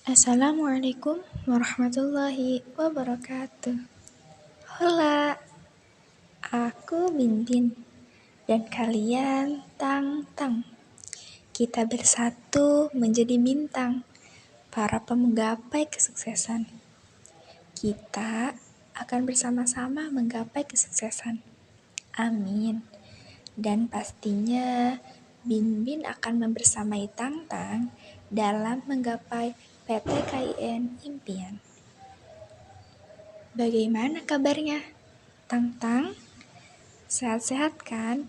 Assalamualaikum warahmatullahi wabarakatuh. Hola, aku Bintin dan kalian Tang Tang. Kita bersatu menjadi bintang, para penggapai kesuksesan. Kita akan bersama-sama menggapai kesuksesan. Amin. Dan pastinya Bin akan membersamai Tang Tang dalam menggapai PTKIN impian. Bagaimana kabarnya, Tang Tang? Sehat-sehat kan?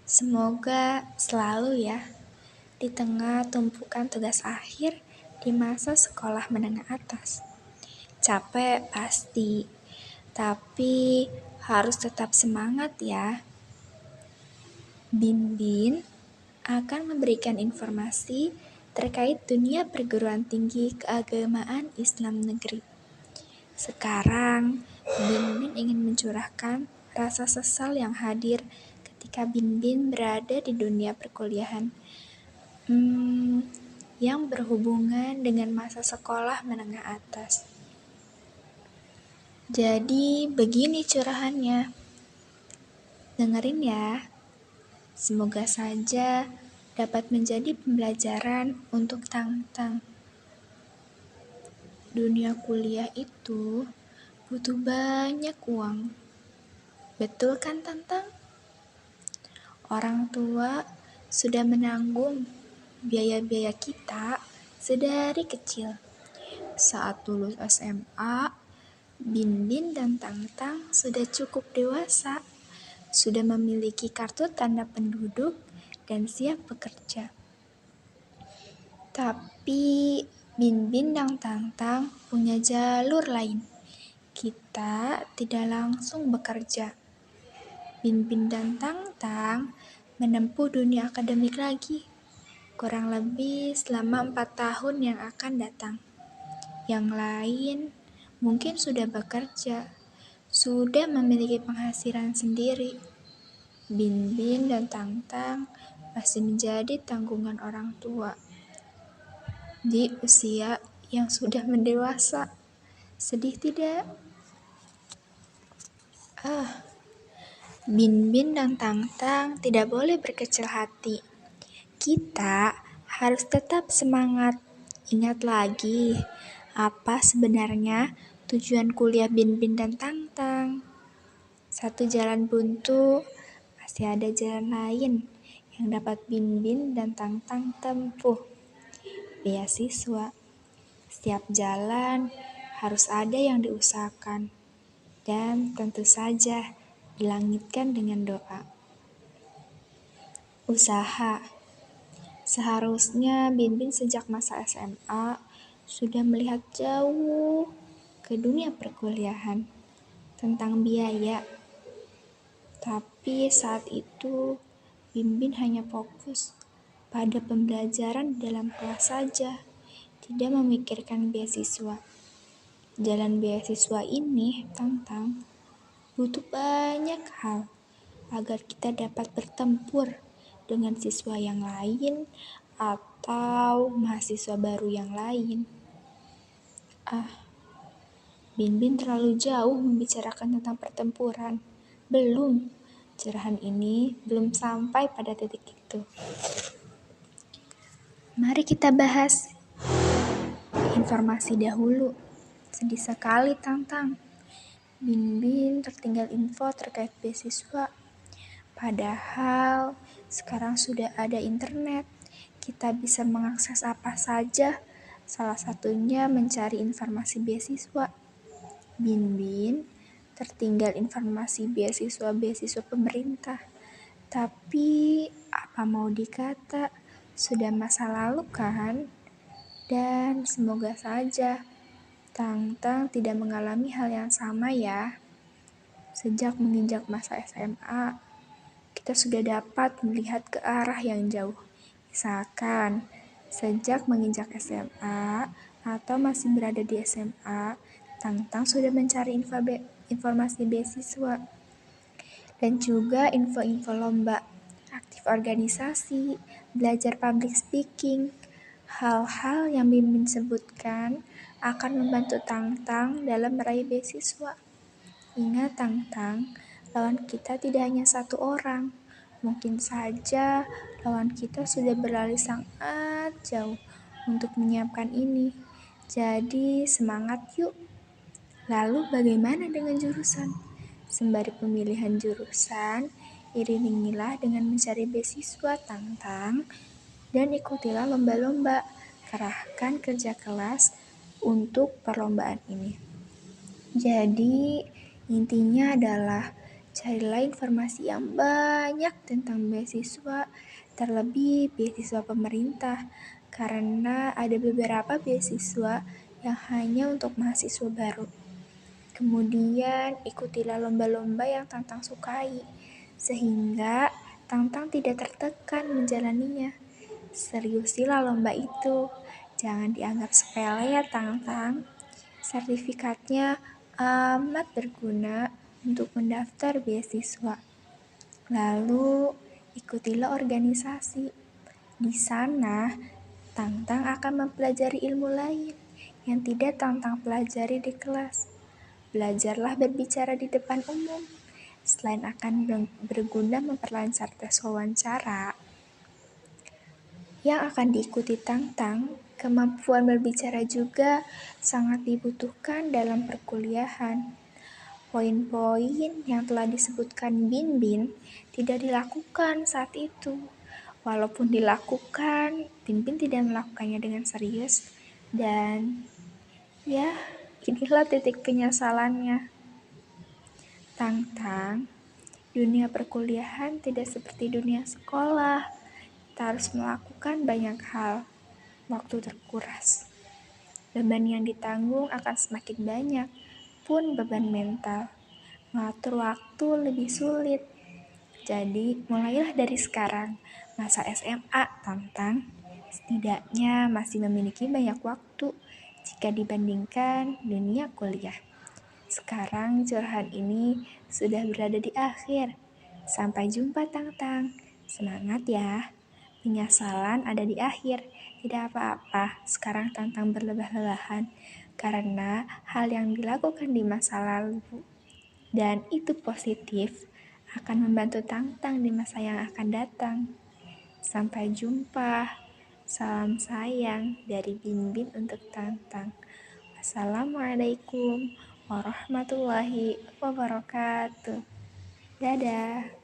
Semoga selalu ya, di tengah tumpukan tugas akhir di masa sekolah menengah atas. Capek pasti, tapi harus tetap semangat ya. Bin akan memberikan informasi terkait dunia perguruan tinggi keagamaan Islam negeri. Sekarang, Bin ingin mencurahkan rasa sesal yang hadir ketika Bin berada di dunia perkuliahan yang berhubungan dengan masa sekolah menengah atas. Jadi, begini curahannya. Dengerin ya. Semoga saja dapat menjadi pembelajaran untuk Tang Tang. Dunia kuliah itu butuh banyak uang. Betul kan, Tang Tang? Orang tua sudah menanggung biaya-biaya kita sedari kecil. Saat lulus SMA, Bin dan Tang Tang sudah cukup dewasa, sudah memiliki kartu tanda penduduk dan siap bekerja. Tapi Bin dan Tang Tang punya jalur lain. Kita tidak langsung bekerja. Bin dan Tang Tang menempuh dunia akademik lagi, kurang lebih selama 4 tahun yang akan datang. Yang lain mungkin sudah bekerja, sudah memiliki penghasilan sendiri. Bin dan Tang Tang masih menjadi tanggungan orang tua di usia yang sudah mendewasa. Sedih tidak? Bin dan Tang Tang tidak boleh berkecil hati. Kita harus tetap semangat. Ingat lagi, apa sebenarnya tujuan kuliah Bin dan Tang Tang? Satu jalan buntu, masih ada jalan lain yang dapat Bin dan Tang Tang tempuh. Beasiswa. Setiap jalan harus ada yang diusahakan. Dan tentu saja dilangitkan dengan doa. Usaha. Seharusnya Bin sejak masa SMA sudah melihat jauh ke dunia perkuliahan tentang biaya. Tapi saat itu Bin hanya fokus pada pembelajaran dalam kelas saja, tidak memikirkan beasiswa. Jalan beasiswa ini, Tang Tang, butuh banyak hal agar kita dapat bertempur dengan siswa yang lain atau mahasiswa baru yang lain. Bin terlalu jauh membicarakan tentang pertempuran. Belum, curahan ini belum sampai pada titik itu. Mari kita bahas informasi dahulu. Sedih sekali, Tang Tang. Bin tertinggal info terkait beasiswa. Padahal sekarang sudah ada internet. Kita bisa mengakses apa saja. Salah satunya mencari informasi beasiswa. Bin tertinggal informasi beasiswa pemerintah. Tapi apa mau dikata, sudah masa lalu kan? Dan semoga saja Tang Tang tidak mengalami hal yang sama ya. Sejak menginjak masa SMA, kita sudah dapat melihat ke arah yang jauh. Misalkan, sejak menginjak SMA atau masih berada di SMA, Tang Tang sudah mencari informasi beasiswa dan juga info-info lomba, aktif organisasi, belajar public speaking. Hal-hal yang Bimbing sebutkan akan membantu Tangtang dalam meraih beasiswa. Ingat Tangtang, lawan kita tidak hanya satu orang. Mungkin saja lawan kita sudah berlari sangat jauh untuk menyiapkan ini. Jadi semangat yuk. Lalu bagaimana dengan jurusan? Sembari pemilihan jurusan, iringilah dengan mencari beasiswa Tangtang dan ikutilah lomba-lomba. Kerahkan kerja kelas untuk perlombaan ini. Jadi, intinya adalah carilah informasi yang banyak tentang beasiswa, terlebih beasiswa pemerintah, karena ada beberapa beasiswa yang hanya untuk mahasiswa baru. Kemudian, ikutilah lomba-lomba yang Tantang sukai, sehingga Tantang tidak tertekan menjalaninya. Seriusilah lomba itu, jangan dianggap sepele ya Tantang. Sertifikatnya amat berguna untuk mendaftar beasiswa. Lalu, ikutilah organisasi. Di sana, Tantang akan mempelajari ilmu lain yang tidak Tantang pelajari di kelas. Belajarlah berbicara di depan umum. Selain akan berguna memperlancar tes wawancara yang akan diikuti Tangtang, kemampuan berbicara juga sangat dibutuhkan dalam perkuliahan. Poin-poin yang telah disebutkan Bin tidak dilakukan saat itu. Walaupun dilakukan, Bin tidak melakukannya dengan serius dan ya, inilah titik penyesalannya. Tangtang, dunia perkuliahan tidak seperti dunia sekolah. Kita harus melakukan banyak hal. Waktu terkuras. Beban yang ditanggung akan semakin banyak, pun beban mental. Mengatur waktu lebih sulit. Jadi, mulailah dari sekarang. Masa SMA, Tantang, setidaknya masih memiliki banyak waktu jika dibandingkan dunia kuliah. Sekarang curhat ini sudah berada di akhir. Sampai jumpa Tangtang. Semangat ya. Penyesalan ada di akhir. Tidak apa-apa, sekarang Tantang berlebah-lebahan karena hal yang dilakukan di masa lalu dan itu positif akan membantu Tangtang di masa yang akan datang. Sampai jumpa. Salam sayang dari Bin untuk Tangtang. Wassalamualaikum warahmatullahi wabarakatuh. Dadah.